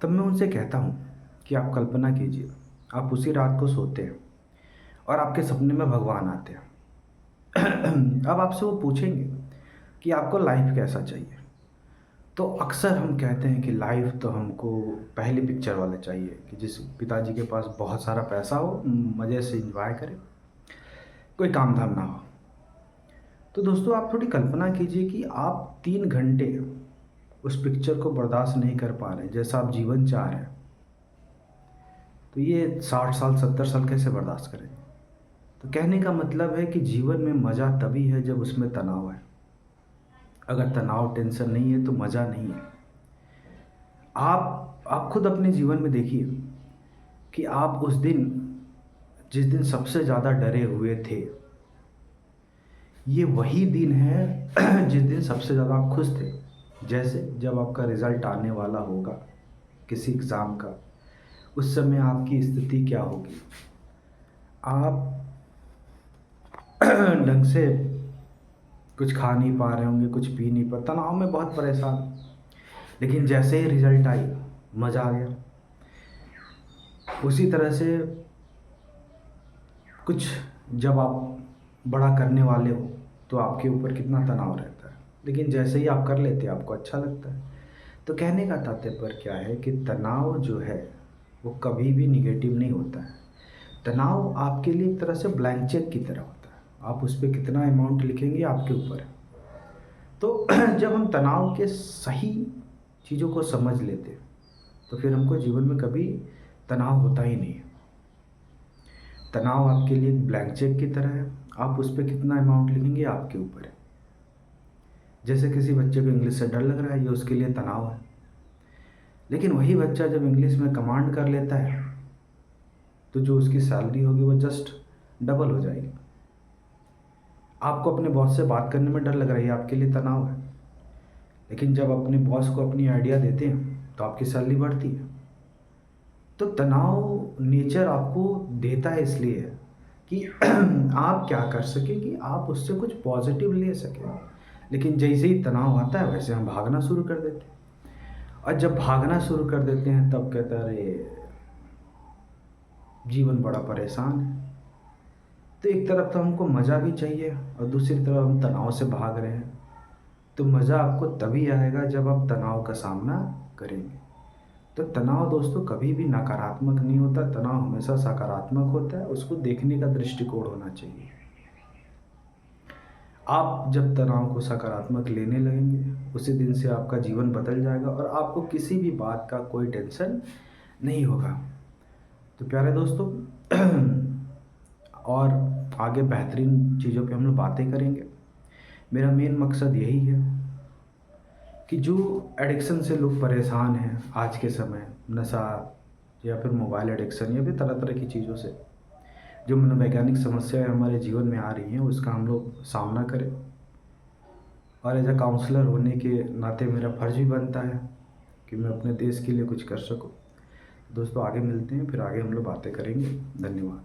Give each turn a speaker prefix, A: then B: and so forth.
A: तब मैं उनसे कहता हूँ कि आप कल्पना कीजिए, आप उसी रात को सोते हैं और आपके सपने में भगवान आते हैं। अब आपसे वो पूछेंगे कि आपको लाइफ कैसा चाहिए। तो अक्सर हम कहते हैं कि लाइफ तो हमको पहली पिक्चर वाला चाहिए, कि जिस पिताजी के पास बहुत सारा पैसा हो, मज़े से इंजॉय करें, कोई काम धाम ना हो। तो दोस्तों, आप थोड़ी कल्पना कीजिए कि आप 3 घंटे उस पिक्चर को बर्दाश्त नहीं कर पा रहे जैसा आप जीवन चाह रहे हैं। तो ये 60 साल 70 साल कैसे बर्दाश्त करेंगे। तो कहने का मतलब है कि जीवन में मज़ा तभी है जब उसमें तनाव है। अगर तनाव टेंशन नहीं है तो मज़ा नहीं है। आप खुद अपने जीवन में देखिए कि आप उस दिन, जिस दिन सबसे ज़्यादा डरे हुए थे, ये वही दिन है जिस दिन सबसे ज़्यादा आप खुश थे। जैसे जब आपका रिज़ल्ट आने वाला होगा किसी एग्ज़ाम का, उस समय आपकी स्थिति क्या होगी। आप ढंग से कुछ खा नहीं पा रहे होंगे, कुछ पी नहीं पा, तनाव में बहुत परेशान। लेकिन जैसे ही रिज़ल्ट आई, मज़ा आ गया। उसी तरह से कुछ जब आप बड़ा करने वाले हो तो आपके ऊपर कितना तनाव रहता है, लेकिन जैसे ही आप कर लेते हैं आपको अच्छा लगता है। तो कहने का तात्पर्य क्या है कि तनाव जो है वो कभी भी निगेटिव नहीं होता है। तनाव आपके लिए एक तरह से ब्लैंक चेक की तरह होता है, आप उस पर कितना अमाउंट लिखेंगे आपके ऊपर है। तो जब हम तनाव के सही चीज़ों को समझ लेते हैं तो फिर हमको जीवन में कभी तनाव होता ही नहीं है। तनाव आपके लिए एक ब्लैंक चेक की तरह है, आप उस पर कितना अमाउंट लिखेंगे आपके ऊपर है। जैसे किसी बच्चे को इंग्लिश से डर लग रहा है, ये उसके लिए तनाव है। लेकिन वही बच्चा जब इंग्लिश में कमांड कर लेता है तो जो उसकी सैलरी होगी वो जस्ट डबल हो जाएगी। आपको अपने बॉस से बात करने में डर लग रहा है, आपके लिए तनाव है। लेकिन जब अपने बॉस को अपनी आइडिया देते हैं तो आपकी सैलरी बढ़ती है। तो तनाव नेचर आपको देता है इसलिए है कि आप क्या कर सकें, कि आप उससे कुछ पॉजिटिव ले सकें। लेकिन जैसे ही तनाव आता है वैसे हम भागना शुरू कर देते हैं, और जब भागना शुरू कर देते हैं तब कहते हैं अरे जीवन बड़ा परेशान है। तो एक तरफ तो हमको मज़ा भी चाहिए और दूसरी तरफ हम तनाव से भाग रहे हैं। तो मज़ा आपको तभी आएगा जब आप तनाव का सामना करेंगे। तो तनाव दोस्तों कभी भी नकारात्मक नहीं होता, तनाव हमेशा सकारात्मक होता है। उसको देखने का दृष्टिकोण होना चाहिए। आप जब तनाव को सकारात्मक लेने लगेंगे, उसी दिन से आपका जीवन बदल जाएगा और आपको किसी भी बात का कोई टेंशन नहीं होगा। तो प्यारे दोस्तों, और आगे बेहतरीन चीज़ों पे हम लोग बातें करेंगे। मेरा मेन मकसद यही है कि जो एडिक्शन से लोग परेशान हैं आज के समय, नशा या फिर मोबाइल एडिक्शन या फिर तरह तरह की चीज़ों से जो मनोवैज्ञानिक समस्याएं हमारे जीवन में आ रही हैं, उसका हम लोग सामना करें। और एज अ काउंसलर होने के नाते मेरा फ़र्ज भी बनता है कि मैं अपने देश के लिए कुछ कर सकूं। दोस्तों, आगे मिलते हैं, फिर आगे हम लोग बातें करेंगे। धन्यवाद।